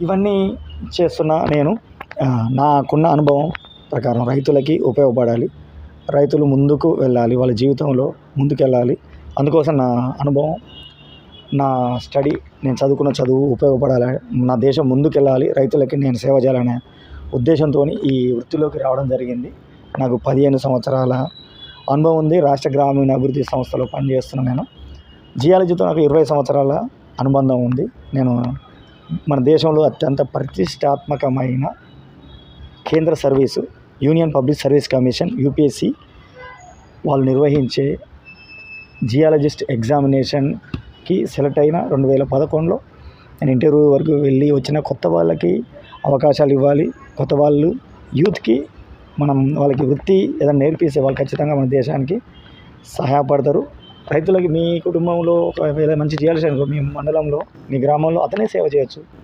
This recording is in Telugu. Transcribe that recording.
ఇవన్నీ చేస్తున్న నేను నాకున్న అనుభవం ప్రకారం రైతులకి ఉపయోగపడాలి, రైతులు ముందుకు వెళ్ళాలి, వాళ్ళ జీవితంలో ముందుకెళ్ళాలి. అందుకోసం నా అనుభవం, నా స్టడీ, నేను చదువుకున్న చదువు ఉపయోగపడాలి, నా దేశం ముందుకెళ్ళాలి, రైతులకి నేను సేవ చేయాలనే ఉద్దేశంతో ఈ వృత్తిలోకి రావడం జరిగింది. నాకు 15 సంవత్సరాల అనుభవం ఉంది. రాష్ట్ర గ్రామీణ అభివృద్ధి సంస్థలో పనిచేస్తున్నాను నేను. జియాలజీతో నాకు 20 సంవత్సరాల అనుబంధం ఉంది. నేను మన దేశంలో అత్యంత ప్రతిష్టాత్మకమైన కేంద్ర service union public service commission UPSC వాళ్ళు నిర్వహించే జియాలజిస్ట్ ఎగ్జామినేషన్కి సెలెక్ట్ అయిన 2011లో నేను ఇంటర్వ్యూ వరకు వెళ్ళి వచ్చిన కొత్త వాళ్ళకి అవకాశాలు ఇవ్వాలి. కొత్త వాళ్ళు యూత్కి మనం వాళ్ళకి వృత్తి ఏదైనా నేర్పిస్తే వాళ్ళు ఖచ్చితంగా మన దేశానికి సహాయపడతారు. రైతులకి మీ కుటుంబంలో ఒకవేళ మంచి చేయాల్సి అనుకో, మీ మండలంలో, మీ గ్రామంలో అతనే సేవ చేయొచ్చు.